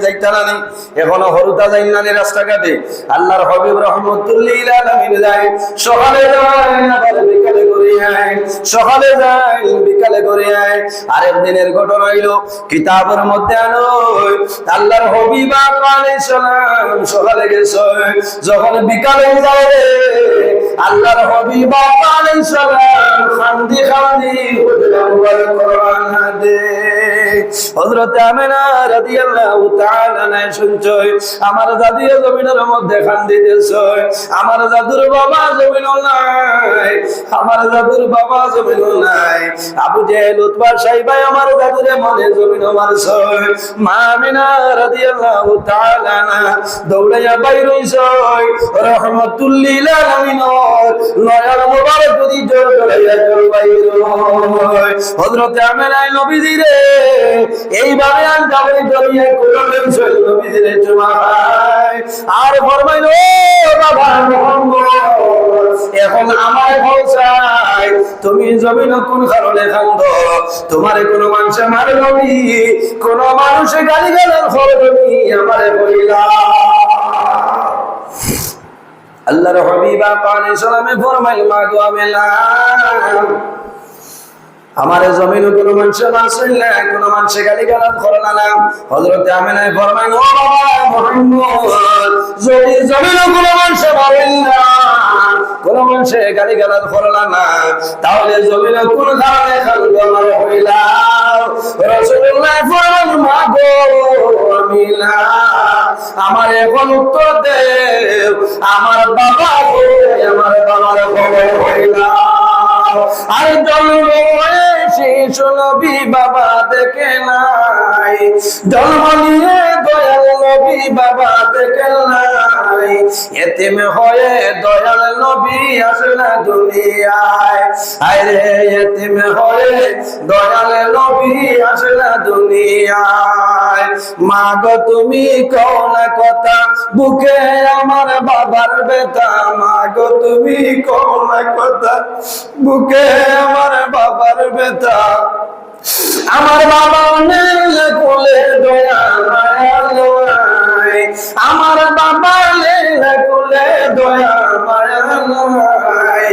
যাইতাম না, এখনো হরুতা যাই না রাস্তাঘাটে। আল্লাহর হাবিব রাহমাতুল্লিল আলামিন যায়, সকালে যায় আবার বিকালে করে আয়, সকালে যায় বিকালে করে আয়। আরেক দিনের ঘটনা হইল কিতাবের মধ্যে আনো আল্লাহর হাবিব আলাইহিস সালাম সকালে গেছে, যখন বিকালে যায় আল্লাহর হাবিব আলাইহিস সালাম খান্দি খান্দি কোরআন দে। হযরত আমিনা রাদিয়াল্লাহু তাআলা নাই শুনছই আমার দাদি জমিনের মধ্যে খান্দি দিছে, আমার দাদুর বাবা জমিন নাই, আমার দাদুর বাবা জমিন নাই। আবু জেহেল উতবা সাইবা আমার দাদুরে মনে জমিন মারছে। মা আমিনা রাদিয়াল্লাহু তাআলা দৌড়াইয়া বাইর হইছে রাহমাতুল্লিল আলামিন নয়ন মুবারক যদি জোর করাইয়া জোর বাইর হয়। হযরত আমিনা নবীজিরে এইভাবে আর গাবরে জড়িয়ে কোরআনের শরীফ নবীজিরে চুমায় আর ফরমাইলো বাবা মুহাম্মদ এখন আমার পৌঁছায়, তুমি জমিন কোন কারণে কান্দো? তোমারে কোন মানুষে মারলনি, কোন মানুষে গালি গালাজ করলনি, আমারে বলিলা। আল্লাহর হাবিব আলাইহিস সালামে ফরমাইল মা গো আমিনা আমার জমিনে কোন মানুষে মারছিল না, কোন মানুষে গালি গালাজ করল না। হযরত আমিনা ফরমাইল ও বাবা মুহাম্মদ যদি জমিনে কোন মানুষে মারেন না, কোন মানুষে গালি গালাজ করল না, তাহলে জমিনে কোন কারণে কান্দো আমার হইলা? রাসূলুল্লাহ ফরমাইল মা গো আমিনা আমার এখন উত্তর দেও, আমার বাবা গো আমার বাবার খবর হইলা। আর জন্ম শিশু নবী বাবা দেখে নাই, জন্ম নিয়ে দয়াল নবী বাবা দেখে নাই, এতিম হয়ে দয়াল নবী আসলে দুনিয়ায়। আরে এতিম হয়ে দয়াল নবী আসলে দুনিয়ায়। মা গো তুমি কও না কথা বুকে আমার বাবার ব্যথা, মা গো তুমি কও না কথা বুকে আমার বাবার ব্যথা। আমার বাবা নেই কোলে দয়া মায়া লয়, আমার বাবা নেই কোলে দয়া মায়া লয়,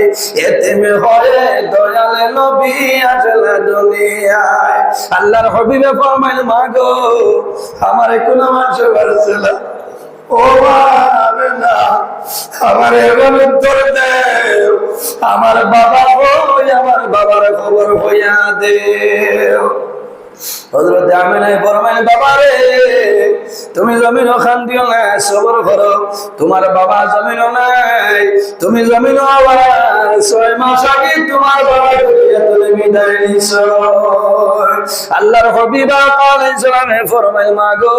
এতিম হয়ে দয়াল নবী আসলে দুনিয়ায়। আল্লাহর হাবিবে ফরমাইল মা গো আমার কোন মানুষ বাড়ছিল ও না আমার এবার উত্তর দেও, আমার বাবা হই আমার বাবার খবর হইয়া দেও। হযরত আমিনা ফরমাইল বাবা রে তুমি জমিন খান দিও না, সবর করো, তোমার বাবা জমিন নাই, তুমি জমিন আবার 6 মাস আগে তোমার বাবা দুনিয়া থেকে বিদায় নিছো। আল্লাহর হাবিব আলাইহিস সালামে ফরমাইল মা গো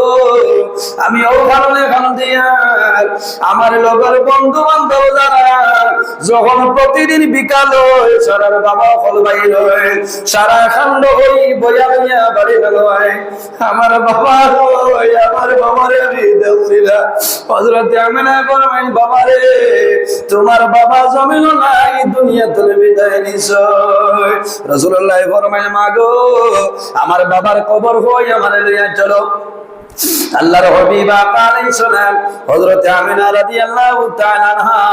আমি ও কারণে খান দিয়া আমার লগের বন্ধু বান্ধব যারা যখন প্রতিদিন বিকাল হয় সারার বাবা ফল বাইর হয় সারা খন্ড হই বইয়া বইয়া বাড়ি গেল আমার বাবা হই আমার বাবারে আমি দেখছিলা। হযরত আমিনা ফরমাইল বাবা রে তোমার বাবা জমিন নাই দুনিয়া থেকে বিদায় নিছো। রাসূলুল্লাহ ফরমাইল মা গো আমার বাবার কবর হই আমারে লইয়া চলো। আল্লাহর হাবিব আলাইহিস সালাম হযরত আমিনা রাদিয়াল্লাহু তাআলা আনহা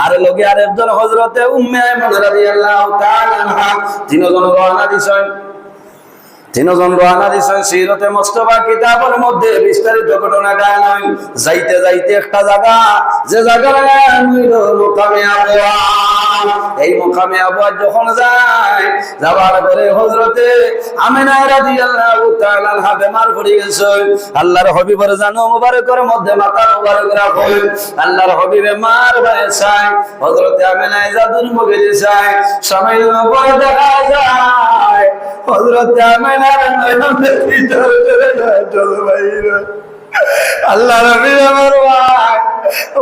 আর লগে আরেকজন হযরতে উম্মে আইমান রাদিয়াল্লাহু তাআলা আনহা তিনজন রওনা দিছেন সিরাতে মুস্তাফা কিতাবের মধ্যে বিস্তারিত ঘটনা গায়। যাইতে যাইতে একটা জায়গা যে জায়গার নাম হইল মুকামে আবওয়া। এই মুকামে আবওয়া যখন যায় যাওয়ার পরে হযরতে আমিনা রাদিয়াল্লাহু তাআলা আনহা বেমার পড়ে গেছে। আল্লাহর হাবিবের জানো মুবারকের মধ্যে মাথা মুবারক রাখেন। আল্লাহর হাবিবে মার ভয়ে চায়, হযরতে আমিনা জাদুর মুখে চায়, সময় নবর দেখা যায় হযরতে আমিনার নয়নের ভিতর চলে যায় জল বাইরে। আল্লাহ নবী আমার ভাই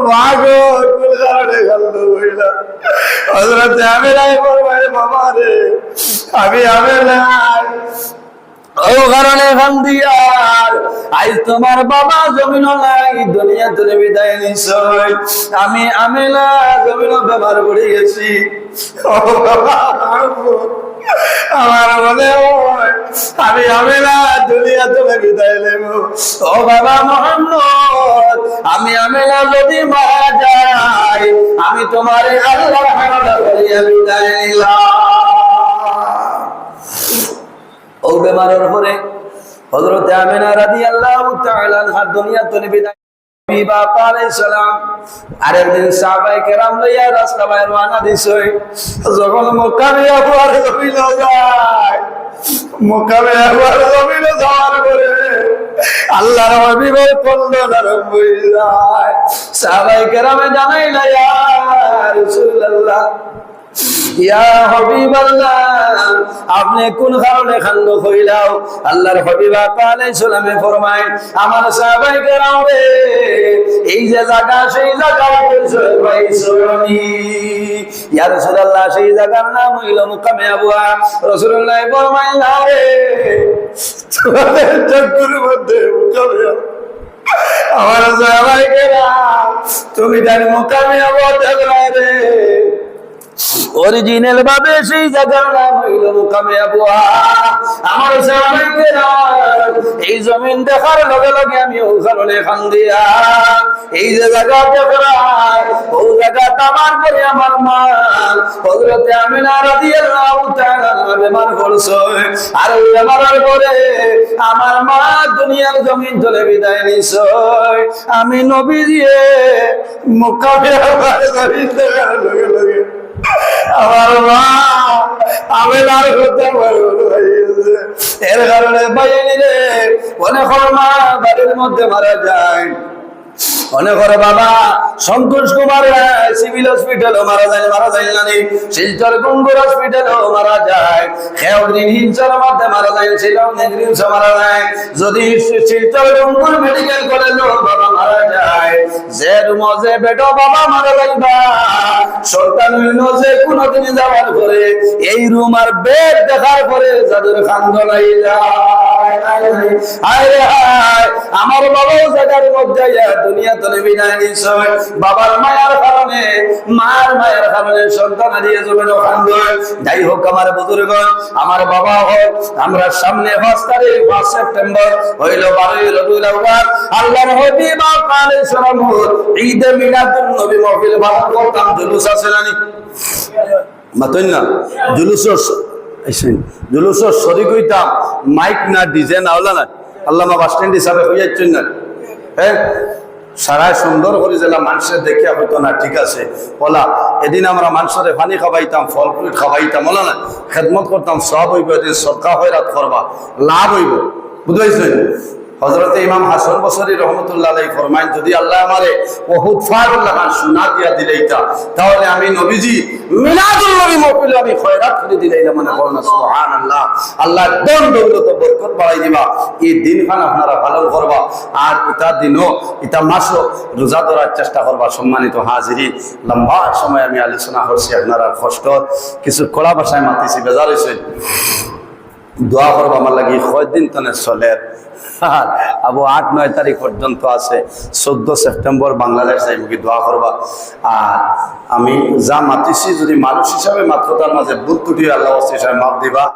মাগো কোন কারণে কান্দ হইলা হযরত আমিনাই বলবেন বাবা রে আমি নাই ও কারণে কান্দিয়ার আজ তোমার বাবা জমিন নাই দুনিয়া থেকে বিদায় নিছই আমি আমিনা জমিন ব্যবহার করে গেছি ও বাবা আমার মনে হয় আমি আমিনা দুনিয়া থেকে বিদায় নেব ও বাবা মুহাম্মদ আমি আমিনা যদি মারা যাই আমি তোমার আল্লাহর হাওলা করিয়া বিদায় নিলাম ও বেমারের পরে হযরত আমিনা রাদিয়াল্লাহু তাআলা আনহা দুনিয়া থেকে বিদায় বিবা আলাইহিস সালাম আরেকদিন সাহাবায়ে কেরাম লইয়া রাস্তা বাইরে রওনা দিছে যখন মক্কায় আবার জমিন যায় মক্কায় আবার জমিন যাওয়ার পরে আল্লাহর হাবিবের কল্যাণ হয়ে যায় সাহাবায়ে কেরামে জানাইলা ইয়া রাসূলুল্লাহ ইয়া হাবিবাল্লাহ আপনি কোন কারণে খান্দ কইলাও আল্লাহর হাবিব আলাইহিস সালামে ফরমায় আমার সাহাবায়ে কেরাম রে এই যে জায়গা সেই জায়গায় পাইছনি ইয়া রাসূলুল্লাহ সেই জায়গার নাম হইল মুকামে আবুয়া রাসূলুল্লাহ ফরমাইলা রে তোমাদের চক্কর মধ্যে মুকামে আমার সাহাবায়ে কেরাম তুমি জানো মুকামে আবুয়া জায়গা রে অরিজিনাল ভাবে সেই জায়গার নাম হইল মুকামে আবুয়া আমার সাহাবায়ে কেরাম এই জমিন দেখার লগে লগে আমি ওখানে খান্দিয়া এই যে জায়গা দেখার ও জায়গা তামার করে আমার মা হযরত আমিনা রাদিয়াল্লাহু তাআলা বেমার করছে আর ওই বেমারের পরে আমার মা দুনিয়ার জমিন থেকে বিদায় নিছে আমি নবীজি মুকামে আবুয়া জমিন দেখার লগে লগে আমার মা আমিনার হতে এর কারণে বাইনি রে অনেক মা বাড়ির মধ্যে মারা যায় অনেক বাবা সন্তোষ কুমার সিভিল হসপিটালও মারা যায় না শিলচর গঙ্গুর হসপিটালও মারা যায় খেয়গ্রিন হিংসার মধ্যে মারা যায় শিলং নেগ্রিনস মারা যায় যদি শিলচর গঙ্গুর মেডিকেল কলেজও বাবা মারা যায় যে রুমে বেটো বাবা মারা যাইবা সন্তান হইল যে কোনদিন যাওয়ার পরে এই রুম আর বেড দেখার পরে যাদের কান্দ লাই যায় আয় হায় আমার বাবাও জায়গার মধ্যে দুনিয়া তলে বিদায় নিছে বাবার মায়ার কারণে মার মায়ের কারণে সন্তান হারিয়ে যাবেন কান্দ যাই হোক আমার বুজুর্গ আমার বাবা হোক আমরা সামনে 5 তারিখ 5 সেপ্টেম্বর হইল 12 রবিউল আউয়াল আল্লাহর হাবিব আলাইহিস সালাম ঈদ মিলাদুন নবী মাহফিল পালন করতাম জুলুস আছে নানি মাতই না জুলুস শরীক হইতাম মাইক না ডিজে না হলা না আল্লামা বাস স্ট্যান্ড হিসাবে হইয়াছেন না হ্যাঁ সারা সুন্দর করে জেলা মানুষের দেখিয়া হইতো না ঠিক আছে বলা এদিন আমরা মানুষের পানি খাওয়াইতাম ফল ফ্রুট খাওয়াইতাম বলা না খেদমত করতাম সব হইব এদিন সদকা হয়রাত করবা লাভ হইব বুঝাইছেন হযরত ইমাম হাসান বসরি রহমাতুল্লাহ আলাইহি ফরমায় যদি আল্লাহ আমারে বহুত ফারুল্লাহ সুনা দিয়া দিলেইতা তাহলে আমি নবীজি মিলাদুল নবী মাহফিল আমি খয়রাত করে দিলাইলাম মানে বলনা সুবহানাল্লাহ আল্লাহ দন দৌলত বরকত বাড়াই দিবা এই দিনখান আপনারা পালন করবা আর এটা দিনও এটা মাসও রোজা ধরার চেষ্টা করবা সম্মানিত হাজিরিন লম্বা সময় আমি আলোচনা করছি আপনারা কষ্ট কিছু কড়া ভাষায় মাতিছি বেজার হইছে দোয়া করবা আমার লাগি কয়দিন তনে চলে আবু 8-9 তারিখ পর্যন্ত আছে 14 সেপ্টেম্বর বাংলাদেশ যাইবি দোয়া করবা আর আমি যা মাতিছি যদি মানুষ হিসাবে মাত্র তার মাঝে ভুল ত্রুটি আল্লাহ মাফ দিবা।